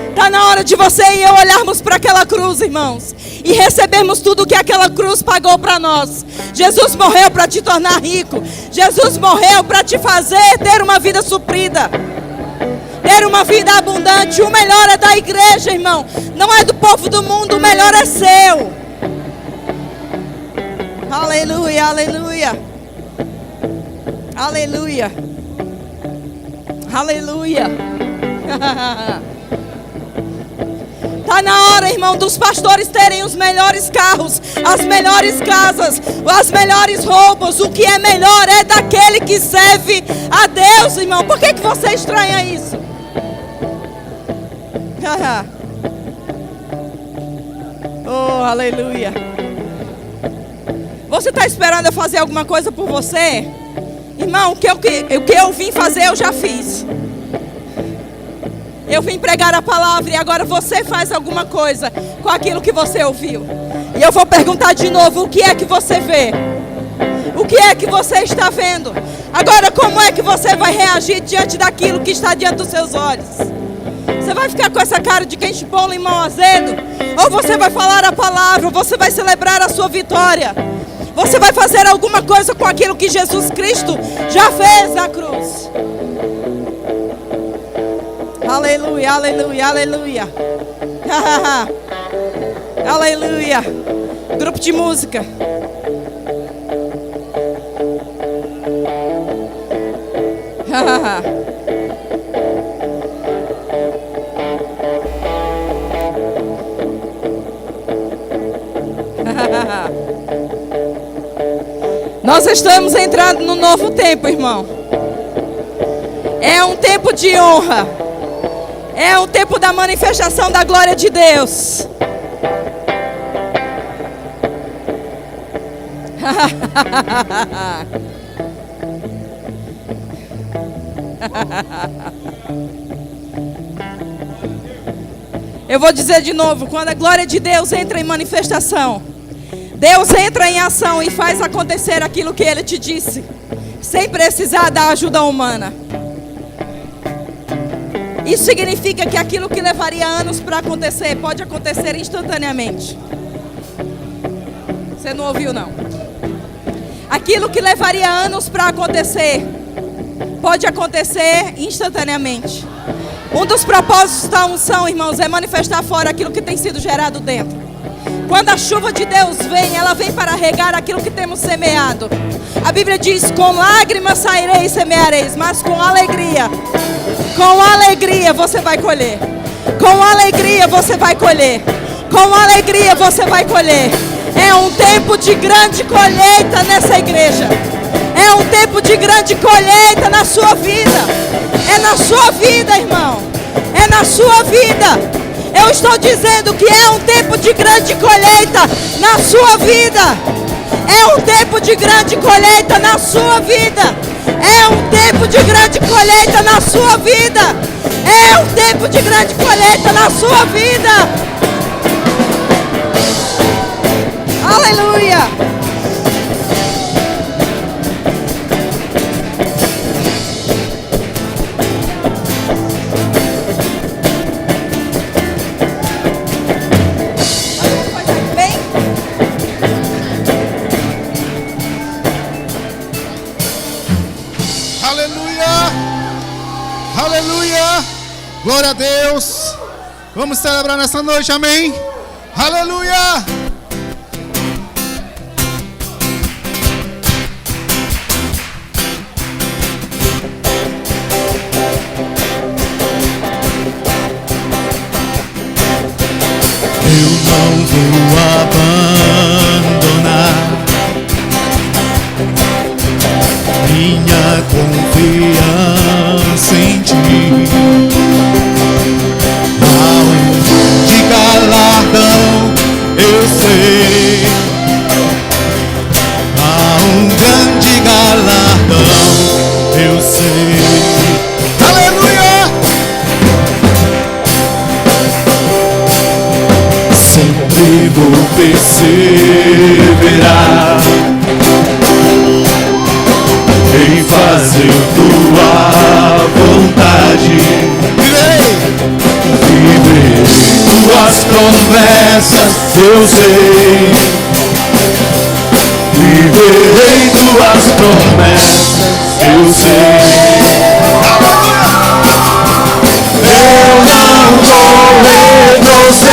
Está na hora de você e eu olharmos para aquela cruz, irmãos, e recebermos tudo que aquela cruz pagou para nós. Jesus morreu para te tornar rico. Jesus morreu para te fazer ter uma vida suprida, ter uma vida abundante. O melhor é da igreja, irmão, não é do povo do mundo, o melhor é seu. Aleluia, aleluia. Aleluia. Aleluia. Está na hora, irmão, dos pastores terem os melhores carros, as melhores casas, as melhores roupas. O que é melhor é daquele que serve a Deus, irmão. Por que você estranha isso? Oh, aleluia. Você está esperando eu fazer alguma coisa por você? Irmão, o que eu vim fazer eu já fiz. Eu vim pregar a palavra e agora você faz alguma coisa com aquilo que você ouviu. E eu vou perguntar de novo: o que é que você vê? O que é que você está vendo? Agora, como é que você vai reagir diante daquilo que está diante dos seus olhos? Você vai ficar com essa cara de quem chupou um limão azedo? Ou você vai falar a palavra? Você vai celebrar a sua vitória? Você vai fazer alguma coisa com aquilo que Jesus Cristo já fez na cruz? Aleluia, aleluia, aleluia. Aleluia. Grupo de música. Nós estamos entrando no novo tempo, irmão. É um tempo de honra. É um tempo da manifestação da glória de Deus. Eu vou dizer de novo: quando a glória de Deus entra em manifestação, Deus entra em ação e faz acontecer aquilo que Ele te disse, sem precisar da ajuda humana. Isso significa que aquilo que levaria anos para acontecer, pode acontecer instantaneamente. Você não ouviu, não? Aquilo que levaria anos para acontecer, pode acontecer instantaneamente. Um dos propósitos da unção, irmãos, é manifestar fora aquilo que tem sido gerado dentro. Quando a chuva de Deus vem, ela vem para regar aquilo que temos semeado. A Bíblia diz: com lágrimas saireis e semeareis, mas com alegria você vai colher. Com alegria você vai colher. Com alegria você vai colher. É um tempo de grande colheita nessa igreja. É um tempo de grande colheita na sua vida. É na sua vida, irmão. É na sua vida. Eu estou dizendo que é um tempo de grande colheita na sua vida. É um tempo de grande colheita na sua vida. É um tempo de grande colheita na sua vida. É um tempo de grande colheita na sua vida. Aleluia. Aleluia, glória a Deus. Vamos celebrar nessa noite, amém? Aleluia. Eu não vou abandonar minha confiança em ti. Há de galardão, eu sei. Há grande galardão, eu sei. Aleluia. Sempre vou perseverar em fazer tua vontade. Viverei tuas promessas, eu sei. Viverei tuas promessas, eu sei. Eu não vou retroceder.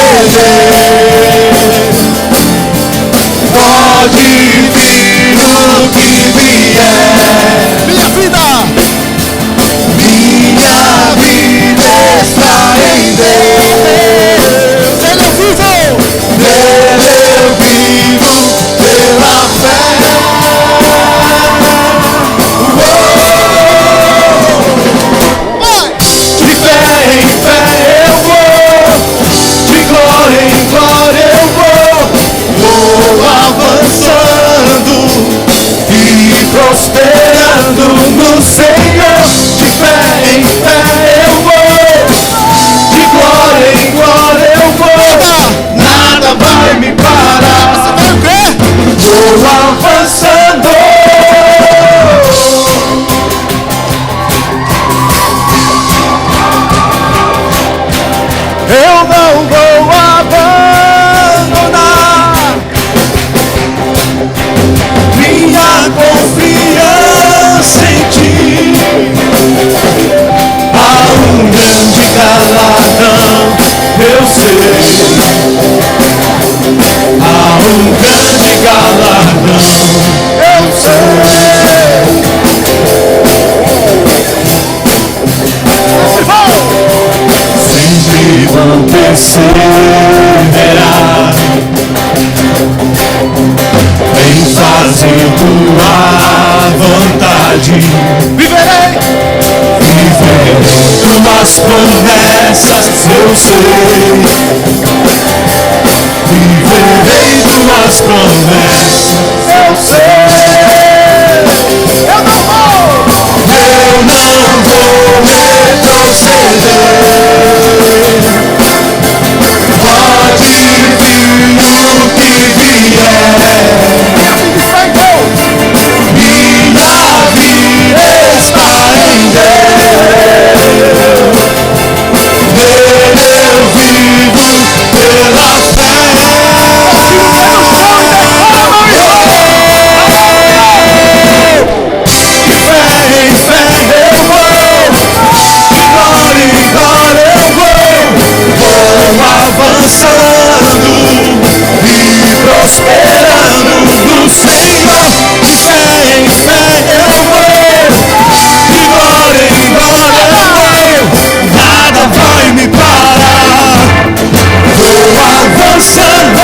Pode vir o que vier. Minha vida está em Deus. Ele é vivo. Nele eu vivo pela fé. De fé em fé eu vou, de glória em glória eu vou avançando e prosperando no Senhor. De fé em fé eu vou, de glória em glória eu vou. Nada vai me parar. Você vai o quê? Vou avançando. Eu não vou abandonar minha confiança em ti. Há grande galardão, eu sei. Há grande galardão, eu sei. Sempre vou perseverar em fazer tua vontade. Viverei tuas promessas, eu sei. Viverei tuas promessas, eu sei. Eu não vou retroceder. Pode vir o que vier. Minha vida está em Deus. Nele eu vivo pela fé. De fé em fé eu vou, de glória em glória eu vou avançando e prosperando no Senhor. De fé em fé eu vou, de glória em glória eu vou. Nada vai me parar. Vou avançando.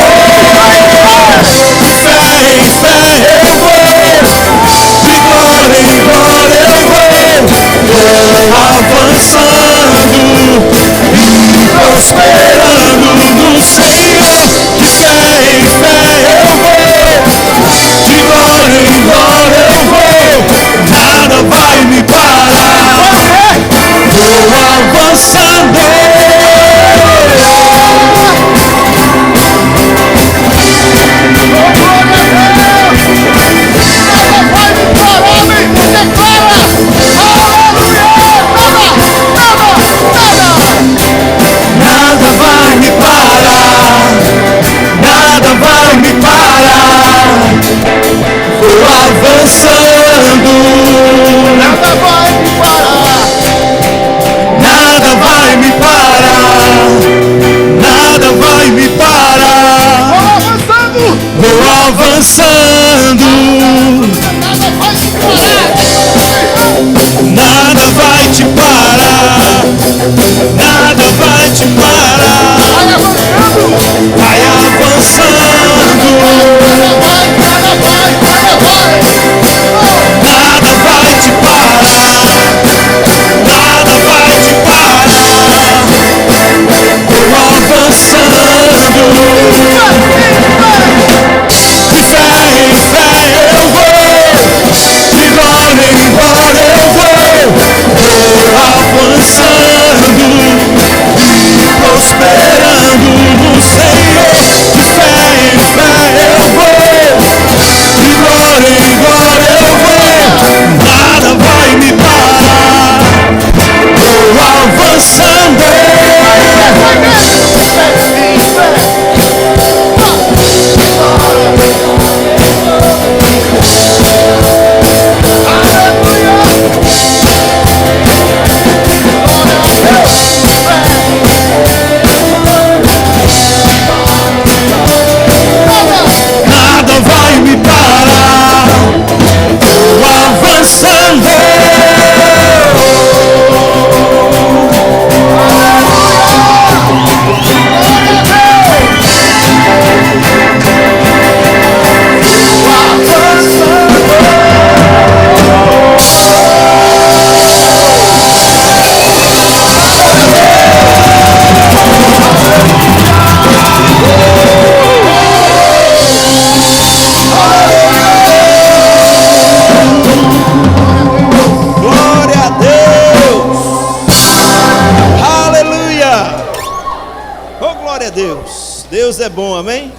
Glória a Deus. Deus é bom, amém?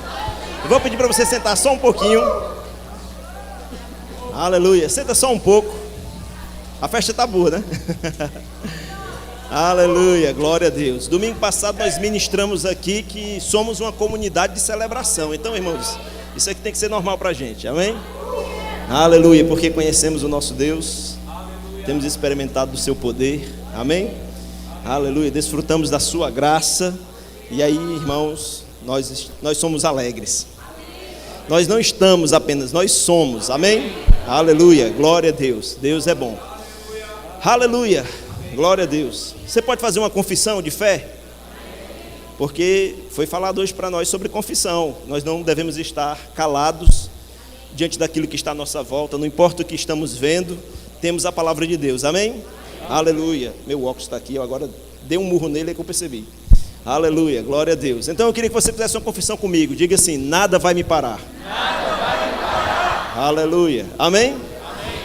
Eu vou pedir para você sentar só um pouquinho. Aleluia. Senta só um pouco. A festa tá boa, né? Aleluia, glória a Deus. Domingo passado nós ministramos aqui que somos uma comunidade de celebração. Então, irmãos, isso aqui tem que ser normal pra gente, amém? Aleluia, porque conhecemos o nosso Deus, temos experimentado do seu poder, amém? Aleluia, desfrutamos da sua graça. E aí, irmãos, nós somos alegres. Nós não estamos apenas, nós somos, amém? Aleluia, glória a Deus, Deus é bom. Aleluia, glória a Deus. Você pode fazer uma confissão de fé? Porque foi falado hoje para nós sobre confissão. Nós não devemos estar calados diante daquilo que está à nossa volta. Não importa o que estamos vendo, temos a palavra de Deus, amém? Aleluia. Meu óculos está aqui, eu agora dei um murro nele, é que eu percebi. Aleluia, glória a Deus. Então eu queria que você fizesse uma confissão comigo. Diga assim: nada vai me parar. Nada vai me parar. Aleluia, amém?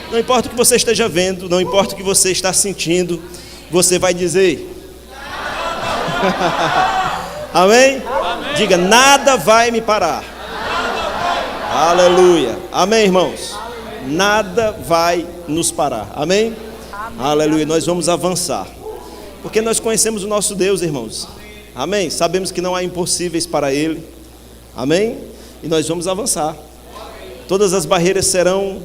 Não importa o que você esteja vendo, não importa o que você está sentindo, você vai dizer. Amém? Amém? Diga: nada vai me parar. Aleluia. Amém, irmãos? Nada vai nos parar. Amém? Aleluia. Nós vamos avançar, porque nós conhecemos o nosso Deus, irmãos. Amém? Sabemos que não há impossíveis para Ele. Amém? E nós vamos avançar. Todas as barreiras serão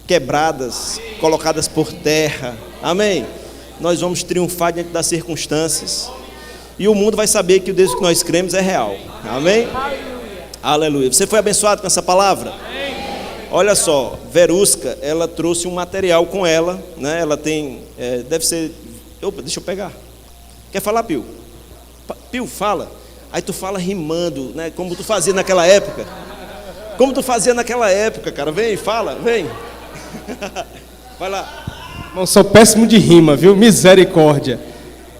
quebradas, colocadas por terra. Amém? Nós vamos triunfar diante das circunstâncias. E o mundo vai saber que o Deus que nós cremos é real. Amém? Aleluia. Você foi abençoado com essa palavra? Olha só, Verusca, ela trouxe um material com ela, né? Ela tem, deve ser... Opa, deixa eu pegar. Quer falar, Pio? Pio, fala. Aí tu fala rimando, né? Como tu fazia naquela época. Como tu fazia naquela época, cara. Vem, fala, vem. Vai lá. Irmão, sou péssimo de rima, viu? Misericórdia.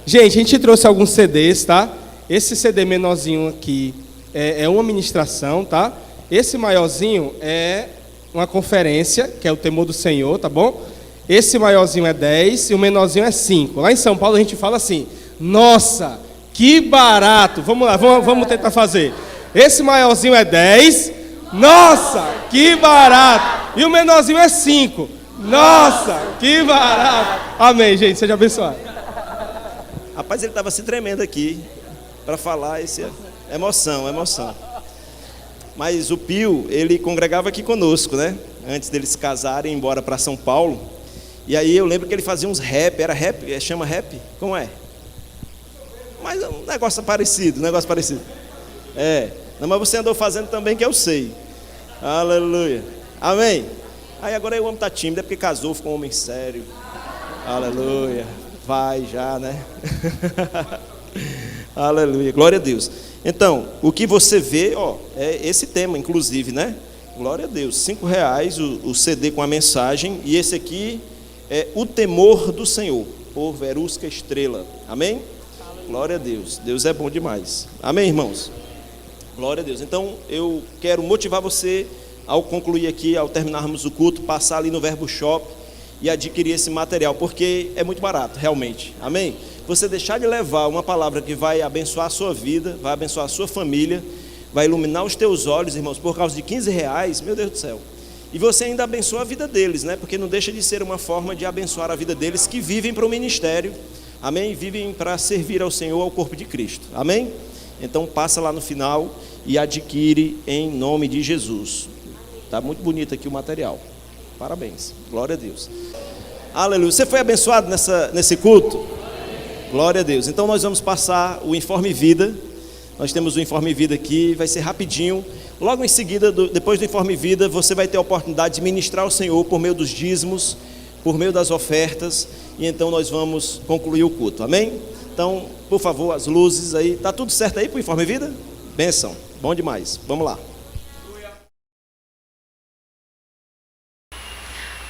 Gente, a gente trouxe alguns CDs, tá? Esse CD menorzinho aqui é uma ministração, tá? Esse maiorzinho é uma conferência, que é o Temor do Senhor, tá bom? Esse maiorzinho é 10 e o menorzinho é 5. Lá em São Paulo a gente fala assim: nossa, que barato. Vamos lá, vamos tentar fazer. Esse maiorzinho é 10. Nossa, que barato. E o menorzinho é 5. Nossa, que barato. Amém, gente, seja abençoado. Rapaz, ele estava se tremendo aqui para falar esse emoção. Mas o Pio, ele congregava aqui conosco, né? Antes deles se casarem e ir embora para São Paulo. E aí eu lembro que ele fazia uns rap, era rap? Chama rap? Como é? Mas um negócio parecido. Não, mas você andou fazendo também, que eu sei. Aleluia. Amém? Aí agora o homem está tímido, é porque casou, ficou um homem sério. Aleluia. Vai já, né? Aleluia, glória a Deus. Então, o que você vê, é esse tema, inclusive, né? Glória a Deus, R$5 o CD com a mensagem. E esse aqui é O Temor do Senhor, por Verusca Estrela. Amém? Glória a Deus, Deus é bom demais. Amém, irmãos? Glória a Deus. Então, eu quero motivar você, ao concluir aqui, ao terminarmos o culto, passar ali no Verbo Shop e adquirir esse material, porque é muito barato, realmente. Amém? Você deixar de levar uma palavra que vai abençoar a sua vida, vai abençoar a sua família, vai iluminar os teus olhos, irmãos, por causa de R$15, meu Deus do céu. E você ainda abençoa a vida deles, né? Porque não deixa de ser uma forma de abençoar a vida deles que vivem para o ministério, amém? Vivem para servir ao Senhor, ao corpo de Cristo, amém? Então passa lá no final e adquire em nome de Jesus. Está muito bonito aqui o material. Parabéns, glória a Deus. Aleluia. Você foi abençoado nesse culto? Glória a Deus. Então nós vamos passar o Informe Vida. Nós temos o Informe Vida aqui, vai ser rapidinho. Logo em seguida, depois do Informe Vida, você vai ter a oportunidade de ministrar ao Senhor por meio dos dízimos, por meio das ofertas. E então nós vamos concluir o culto, amém? Então, por favor, as luzes aí. Tá tudo certo aí para o Informe Vida? Bênção, bom demais. Vamos lá.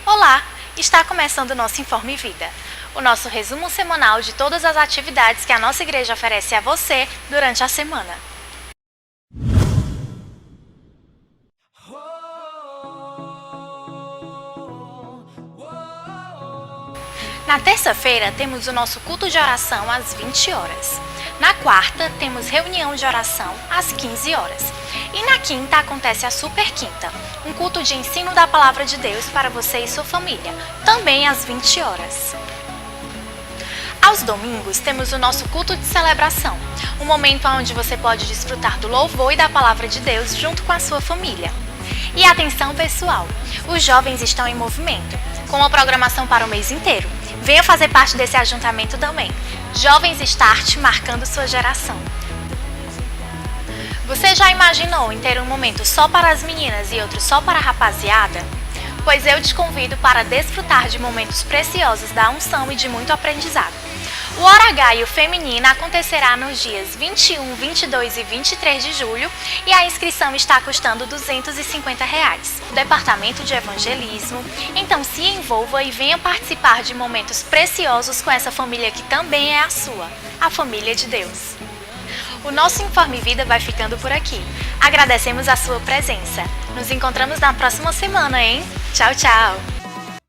Olá, está começando o nosso Informe Vida, o nosso resumo semanal de todas as atividades que a nossa igreja oferece a você durante a semana. Na terça-feira, temos o nosso culto de oração às 20 horas. Na quarta, temos reunião de oração às 15 horas. E na quinta, acontece a Super Quinta, um culto de ensino da Palavra de Deus para você e sua família, também às 20 horas. Aos domingos, temos o nosso culto de celebração, um momento onde você pode desfrutar do louvor e da Palavra de Deus junto com a sua família. E atenção pessoal, os jovens estão em movimento, com uma programação para o mês inteiro. Venha fazer parte desse ajuntamento também. Jovens Start marcando sua geração. Você já imaginou em ter um momento só para as meninas e outro só para a rapaziada? Pois eu te convido para desfrutar de momentos preciosos da unção e de muito aprendizado. O Hora H e o Feminina acontecerá nos dias 21, 22 e 23 de julho e a inscrição está custando R$ 250. O Departamento de Evangelismo. Então se envolva e venha participar de momentos preciosos com essa família que também é a sua, a família de Deus. O nosso Informe Vida vai ficando por aqui. Agradecemos a sua presença. Nos encontramos na próxima semana, hein? Tchau, tchau!